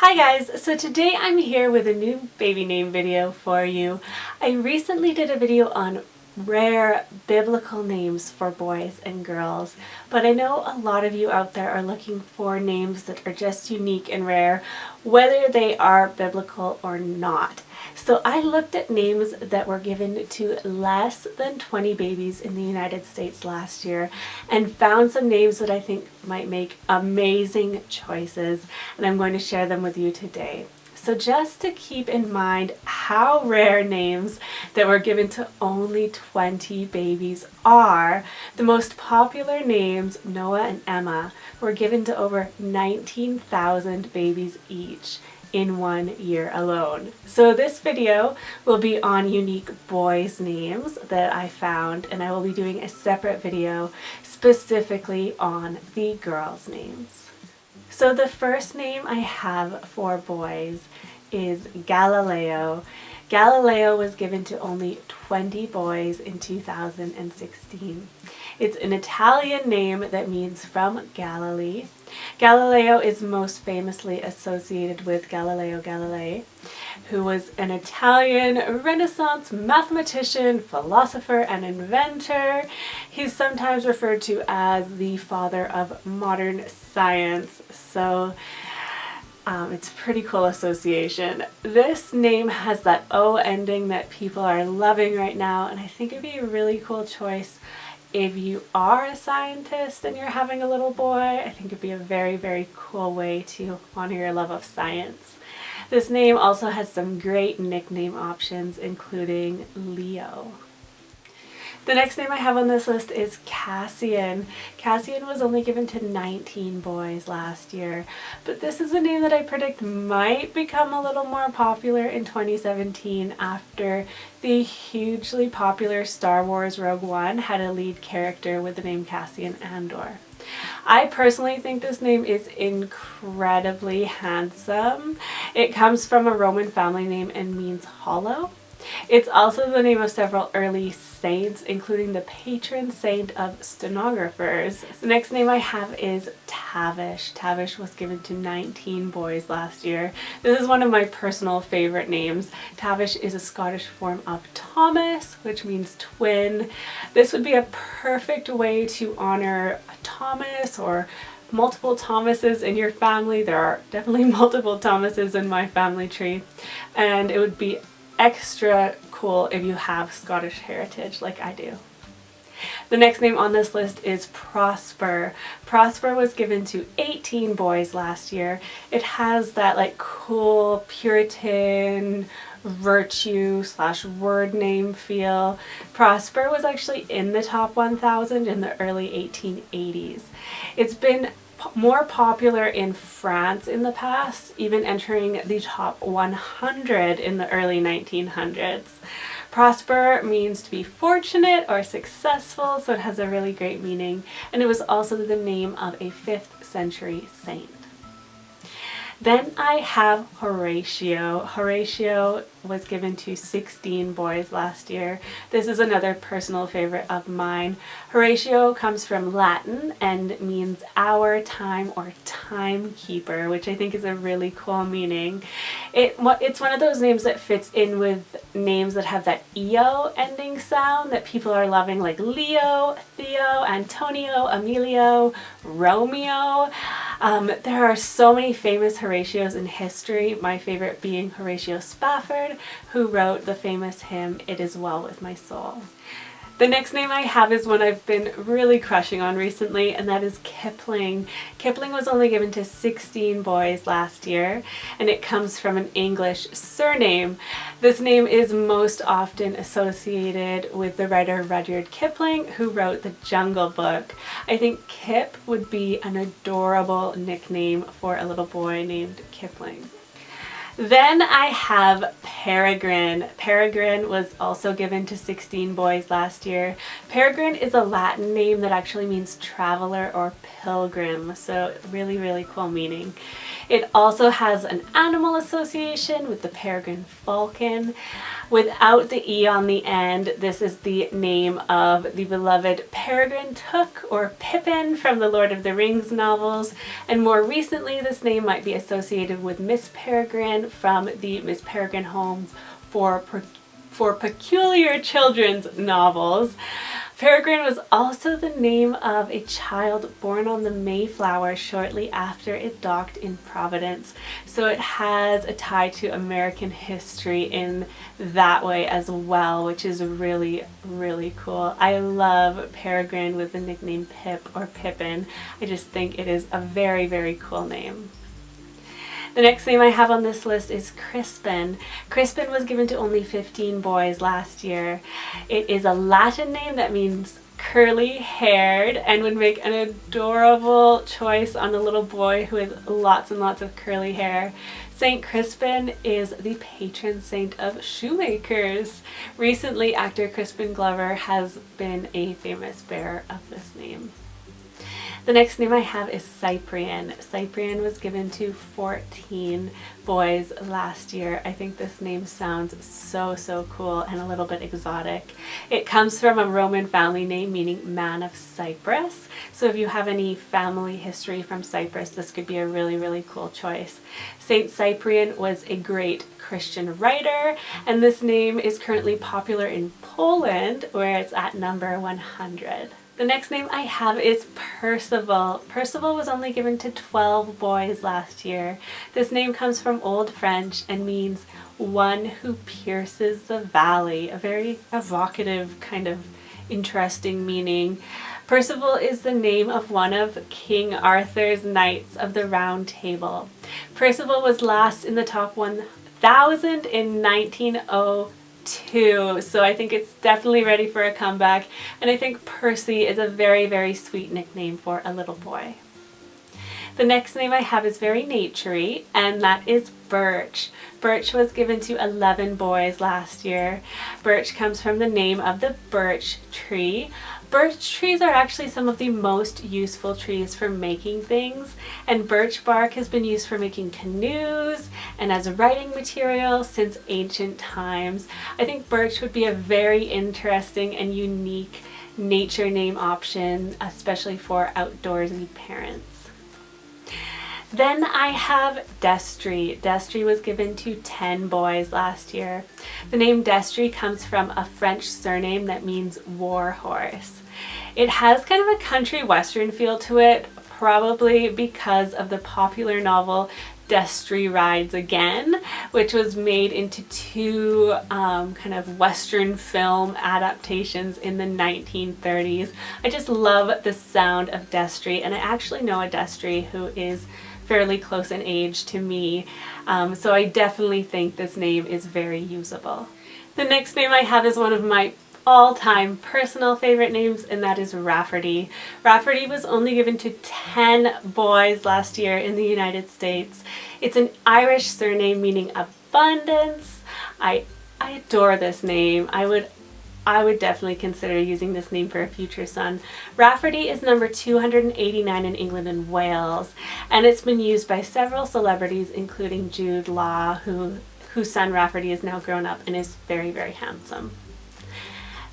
Hi guys, so today I'm here with a new baby name video for you. I recently did a video on rare biblical names for boys and girls, but I know a lot of you out there are looking for names that are just unique and rare, whether they are biblical or not. So I looked at names that were given to less than 20 babies in the United States last year and found some names that I think might make amazing choices, and I'm going to share them with you today. So just to keep in mind how rare names that were given to only 20 babies are, the most popular names, Noah and Emma, were given to over 19,000 babies each in 1 year alone. So this video will be on unique boys' names that I found, and I will be doing a separate video specifically on the girls' names. So the first name I have for boys is Galileo. Galileo was given to only 20 boys in 2016. It's an Italian name that means from Galilee. Galileo is most famously associated with Galileo Galilei, who was an Italian Renaissance mathematician, philosopher, and inventor. He's sometimes referred to as the father of modern science, so it's a pretty cool association. This name has that O ending that people are loving right now, and I think it'd be a really cool choice if you are a scientist and you're having a little boy. I think it'd be a very, very cool way to honor your love of science. This name also has some great nickname options, including Leo. The next name I have on this list is Cassian. Cassian was only given to 19 boys last year, but this is a name that I predict might become a little more popular in 2017 after the hugely popular Star Wars Rogue One had a lead character with the name Cassian Andor. I personally think this name is incredibly handsome. It comes from a Roman family name and means hollow. It's also the name of several early saints, including the patron saint of stenographers. The next name I have is Tavish. Tavish was given to 19 boys last year. This is one of my personal favorite names. Tavish is a Scottish form of Thomas, which means twin. This would be a perfect way to honor a Thomas or multiple Thomases in your family. There are definitely multiple Thomases in my family tree, and it would be extra cool if you have Scottish heritage like I do. The next name on this list is Prosper. Prosper was given to 18 boys last year. It has that cool Puritan virtue / word name feel. Prosper was actually in the top 1,000 in the early 1880s. It's been more popular in France in the past, even entering the top 100 in the early 1900s. Prosper means to be fortunate or successful, so it has a really great meaning, and it was also the name of a 5th century saint. Then I have Horatio. Horatio was given to 16 boys last year. This is another personal favorite of mine. Horatio comes from Latin and means hour, time, or timekeeper, which I think is a really cool meaning. It's one of those names that fits in with names that have that EO ending sound that people are loving, like Leo, Theo, Antonio, Emilio, Romeo. There are so many famous Horatios in history, my favorite being Horatio Spafford, who wrote the famous hymn, "It Is Well With My Soul." The next name I have is one I've been really crushing on recently, and that is Kipling. Kipling was only given to 16 boys last year, and it comes from an English surname. This name is most often associated with the writer Rudyard Kipling, who wrote the Jungle Book. I think Kip would be an adorable nickname for a little boy named Kipling. Then I have Peregrine. Peregrine was also given to 16 boys last year. Peregrine is a Latin name that actually means traveler or pilgrim, so really, really cool meaning. It also has an animal association with the peregrine falcon. Without the E on the end, this is the name of the beloved Peregrine Took or Pippin from the Lord of the Rings novels, and more recently this name might be associated with Miss Peregrine from the Miss Peregrine Homes for Peculiar Children's novels. Peregrine was also the name of a child born on the Mayflower shortly after it docked in Providence, so it has a tie to American history in that way as well, which is really, really cool. I love Peregrine with the nickname Pip or Pippin. I just think it is a very, very cool name. The next name I have on this list is Crispin. Crispin was given to only 15 boys last year. It is a Latin name that means curly haired and would make an adorable choice on a little boy who has lots and lots of curly hair. Saint Crispin is the patron saint of shoemakers. Recently, actor Crispin Glover has been a famous bearer of this name. The next name I have is Cyprian. Cyprian was given to 14 boys last year. I think this name sounds so, so cool and a little bit exotic. It comes from a Roman family name meaning man of Cyprus. So if you have any family history from Cyprus, this could be a really, really cool choice. Saint Cyprian was a great Christian writer, and this name is currently popular in Poland, where it's at number 100. The next name I have is Percival. Percival was only given to 12 boys last year. This name comes from Old French and means one who pierces the valley, a very evocative kind of interesting meaning. Percival is the name of one of King Arthur's knights of the Round Table. Percival was last in the top 1,000 in 1902. So I think it's definitely ready for a comeback, and I think Percy is a very, very sweet nickname for a little boy. The next name I have is very naturey, and that is Birch. Birch was given to 11 boys last year. Birch comes from the name of the birch tree. Birch trees are actually some of the most useful trees for making things, and birch bark has been used for making canoes and as writing material since ancient times. I think birch would be a very interesting and unique nature name option, especially for outdoorsy parents. Then I have Destry. Destry was given to 10 boys last year. The name Destry comes from a French surname that means war horse. It has kind of a country western feel to it, probably because of the popular novel Destry Rides Again, which was made into two kind of western film adaptations in the 1930s. I just love the sound of Destry, and I actually know a Destry who is fairly close in age to me, so I definitely think this name is very usable. The next name I have is one of my all-time personal favorite names, and that is Rafferty. Rafferty was only given to 10 boys last year in the United States. It's an Irish surname meaning abundance. I adore this name. I would definitely consider using this name for a future son. Rafferty is number 289 in England and Wales, and it's been used by several celebrities, including Jude Law, whose son Rafferty is now grown up and is very, very handsome.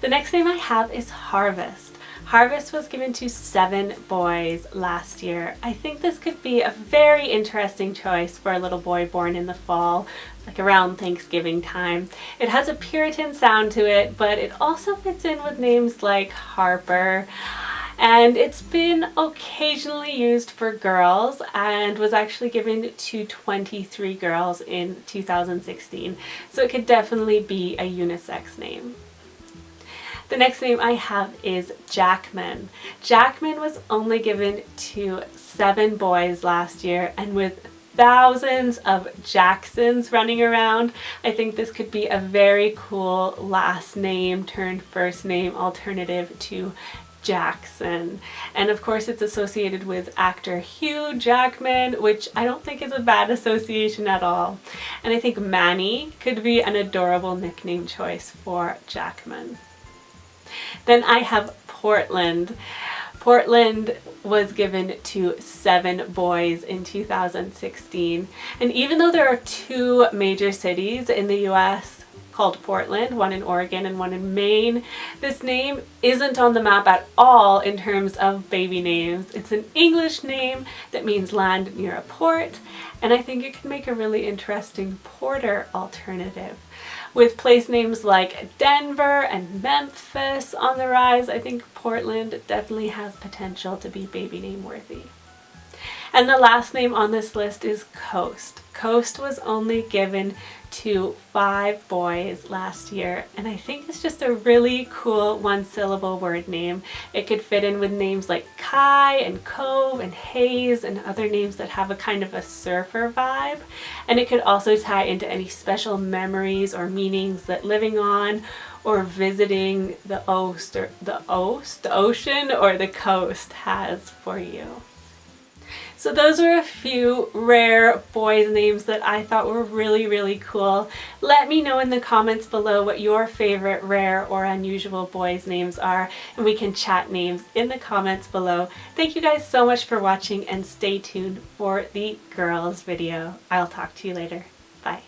The next name I have is Harvest. Harvest was given to 7 boys last year. I think this could be a very interesting choice for a little boy born in the fall, like around Thanksgiving time. It has a Puritan sound to it, but it also fits in with names like Harper. And it's been occasionally used for girls and was actually given to 23 girls in 2016. So it could definitely be a unisex name. The next name I have is Jackman. Jackman was only given to 7 boys last year, and with thousands of Jacksons running around, I think this could be a very cool last name turned first name alternative to Jackson. And of course it's associated with actor Hugh Jackman, which I don't think is a bad association at all. And I think Manny could be an adorable nickname choice for Jackman. Then I have Portland. Portland was given to 7 boys in 2016. And even though there are 2 major cities in the US called Portland, one in Oregon and one in Maine, this name isn't on the map at all in terms of baby names. It's an English name that means land near a port, and I think it can make a really interesting porter alternative. With place names like Denver and Memphis on the rise, I think Portland definitely has potential to be baby name worthy. And the last name on this list is Coast. Coast was only given to 5 boys last year, and I think it's just a really cool 1-syllable word name. It could fit in with names like Kai and Cove and Hayes and other names that have a kind of a surfer vibe. And it could also tie into any special memories or meanings that living on or visiting the ocean or the coast has for you. So those are a few rare boys' names that I thought were really, really cool. Let me know in the comments below what your favorite rare or unusual boys' names are, and we can chat names in the comments below. Thank you guys so much for watching, and stay tuned for the girls video. I'll talk to you later. Bye.